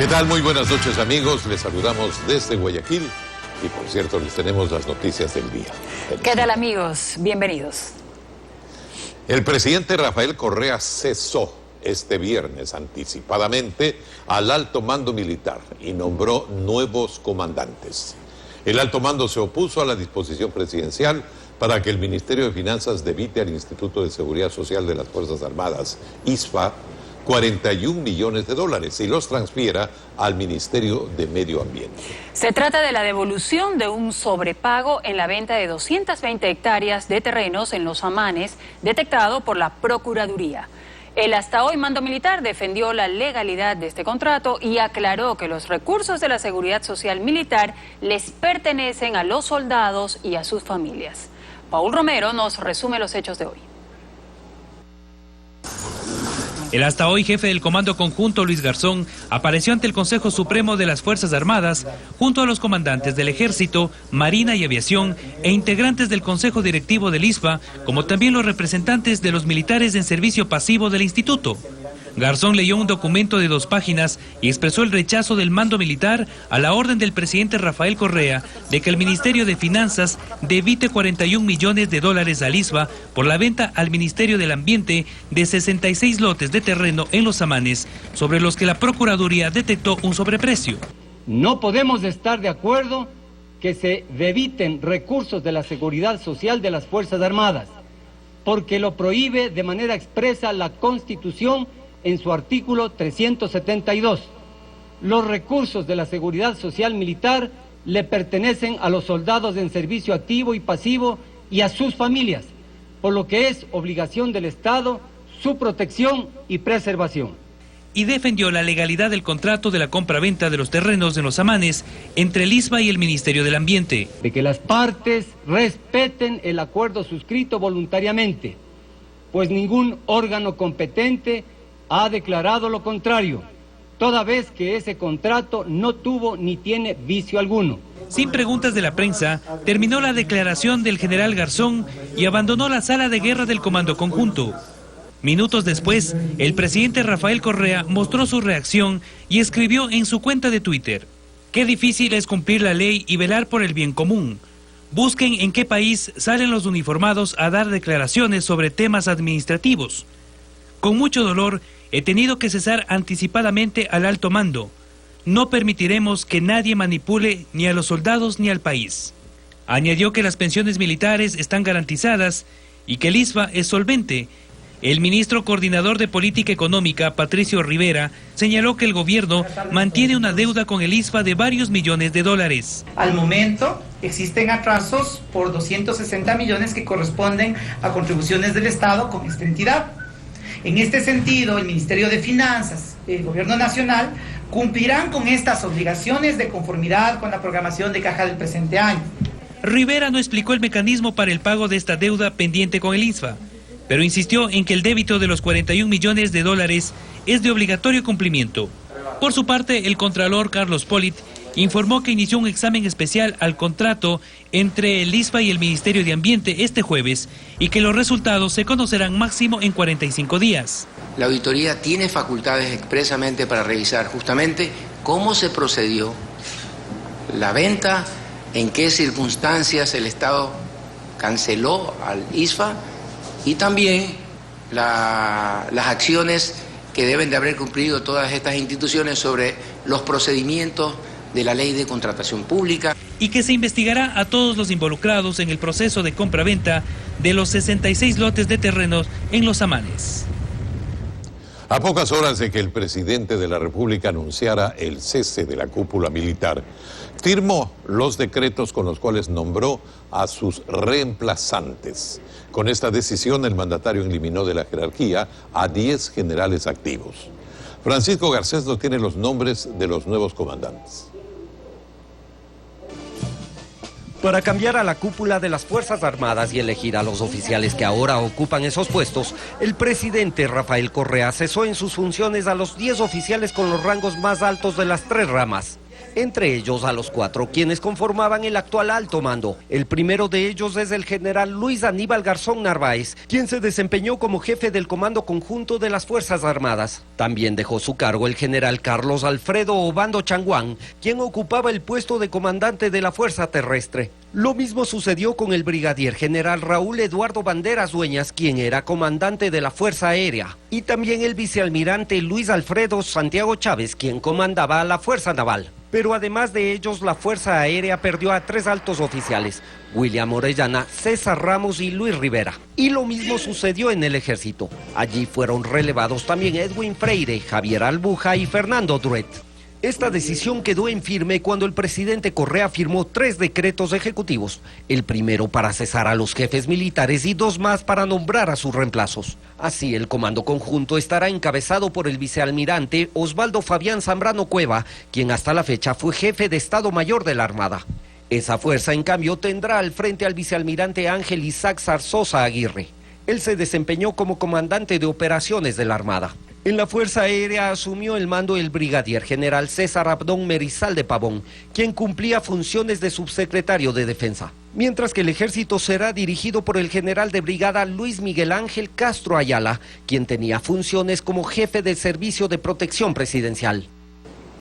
¿Qué tal? Muy buenas noches, amigos. Les saludamos desde Guayaquil y, por cierto, les tenemos las noticias del día. ¿Qué tal, amigos? Bienvenidos. El presidente Rafael Correa cesó este viernes anticipadamente al alto mando militar y nombró nuevos comandantes. El alto mando se opuso a la disposición presidencial para que el Ministerio de Finanzas debite al Instituto de Seguridad Social de las Fuerzas Armadas, ISFA, 41 millones de dólares y los transfiera al Ministerio de Medio Ambiente. Se trata de la devolución de un sobrepago en la venta de 220 hectáreas de terrenos en Los Amanes, detectado por la Procuraduría. El hasta hoy mando militar defendió la legalidad de este contrato y aclaró que los recursos de la Seguridad Social Militar les pertenecen a los soldados y a sus familias. Paul Romero nos resume los hechos de hoy. El hasta hoy jefe del Comando Conjunto, Luis Garzón, apareció ante el Consejo Supremo de las Fuerzas Armadas junto a los comandantes del Ejército, Marina y Aviación e integrantes del Consejo Directivo del ISFA, como también los representantes de los militares en servicio pasivo del instituto. Garzón leyó un documento de 2 páginas y expresó el rechazo del mando militar a la orden del presidente Rafael Correa de que el Ministerio de Finanzas debite 41 millones de dólares al ISFA por la venta al Ministerio del Ambiente de 66 lotes de terreno en Los Amanes, sobre los que la Procuraduría detectó un sobreprecio. No podemos estar de acuerdo que se debiten recursos de la Seguridad Social de las Fuerzas Armadas, porque lo prohíbe de manera expresa la Constitución en su artículo 372. Los recursos de la Seguridad Social Militar le pertenecen a los soldados en servicio activo y pasivo y a sus familias, por lo que es obligación del Estado su protección y preservación. Y defendió la legalidad del contrato de la compra-venta de los terrenos en Los Amanes entre el ISFA y el Ministerio del Ambiente. De que las partes respeten el acuerdo suscrito voluntariamente, pues ningún órgano competente ha declarado lo contrario, toda vez que ese contrato no tuvo ni tiene vicio alguno. Sin preguntas de la prensa, terminó la declaración del general Garzón y abandonó la sala de guerra del Comando Conjunto. Minutos después, el presidente Rafael Correa mostró su reacción y escribió en su cuenta de Twitter: "Qué difícil es cumplir la ley y velar por el bien común. Busquen en qué país salen los uniformados a dar declaraciones sobre temas administrativos. Con mucho dolor, he tenido que cesar anticipadamente al alto mando. No permitiremos que nadie manipule ni a los soldados ni al país". Añadió que las pensiones militares están garantizadas y que el ISFA es solvente. El ministro coordinador de Política Económica, Patricio Rivera, señaló que el gobierno mantiene una deuda con el ISFA de varios millones de dólares. Al momento existen atrasos por 260 millones que corresponden a contribuciones del Estado con esta entidad. En este sentido, el Ministerio de Finanzas y el Gobierno Nacional cumplirán con estas obligaciones de conformidad con la programación de caja del presente año. Rivera no explicó el mecanismo para el pago de esta deuda pendiente con el ISFA, pero insistió en que el débito de los 41 millones de dólares es de obligatorio cumplimiento. Por su parte, el contralor Carlos Polit informó que inició un examen especial al contrato entre el ISFA y el Ministerio de Ambiente este jueves y que los resultados se conocerán máximo en 45 días. La auditoría tiene facultades expresamente para revisar justamente cómo se procedió la venta, en qué circunstancias el Estado canceló al ISFA y también las acciones que deben de haber cumplido todas estas instituciones sobre los procedimientos de la Ley de Contratación Pública. Y que se investigará a todos los involucrados en el proceso de compra-venta de los 66 lotes de terrenos en Los Amanes. A pocas horas de que el presidente de la República anunciara el cese de la cúpula militar, firmó los decretos con los cuales nombró a sus reemplazantes. Con esta decisión, el mandatario eliminó de la jerarquía a 10 generales activos. Francisco Garcés nos tiene los nombres de los nuevos comandantes. Para cambiar a la cúpula de las Fuerzas Armadas y elegir a los oficiales que ahora ocupan esos puestos, el presidente Rafael Correa cesó en sus funciones a los 10 oficiales con los rangos más altos de las 3 ramas. entre ellos a los 4 quienes conformaban el actual alto mando. El primero de ellos es el general Luis Aníbal Garzón Narváez, quien se desempeñó como jefe del Comando Conjunto de las Fuerzas Armadas. También dejó su cargo el general Carlos Alfredo Obando Changuán, quien ocupaba el puesto de comandante de la Fuerza Terrestre. Lo mismo sucedió con el brigadier general Raúl Eduardo Banderas Dueñas, quien era comandante de la Fuerza Aérea, y también el vicealmirante Luis Alfredo Santiago Chávez, quien comandaba la Fuerza Naval. Pero además de ellos, la Fuerza Aérea perdió a 3 altos oficiales: William Orellana, César Ramos y Luis Rivera. Y lo mismo sucedió en el Ejército. Allí fueron relevados también Edwin Freire, Javier Albuja y Fernando Druet. Esta decisión quedó en firme cuando el presidente Correa firmó 3 decretos ejecutivos, el primero para cesar a los jefes militares y 2 más para nombrar a sus reemplazos. Así, el Comando Conjunto estará encabezado por el vicealmirante Osvaldo Fabián Zambrano Cueva, quien hasta la fecha fue jefe de Estado Mayor de la Armada. Esa fuerza, en cambio, tendrá al frente al vicealmirante Ángel Isaac Zarzosa Aguirre. Él se desempeñó como comandante de operaciones de la Armada. En la Fuerza Aérea asumió el mando el brigadier general César Abdón Merizal de Pavón, quien cumplía funciones de subsecretario de Defensa. Mientras que el Ejército será dirigido por el general de brigada Luis Miguel Ángel Castro Ayala, quien tenía funciones como jefe del Servicio de Protección Presidencial.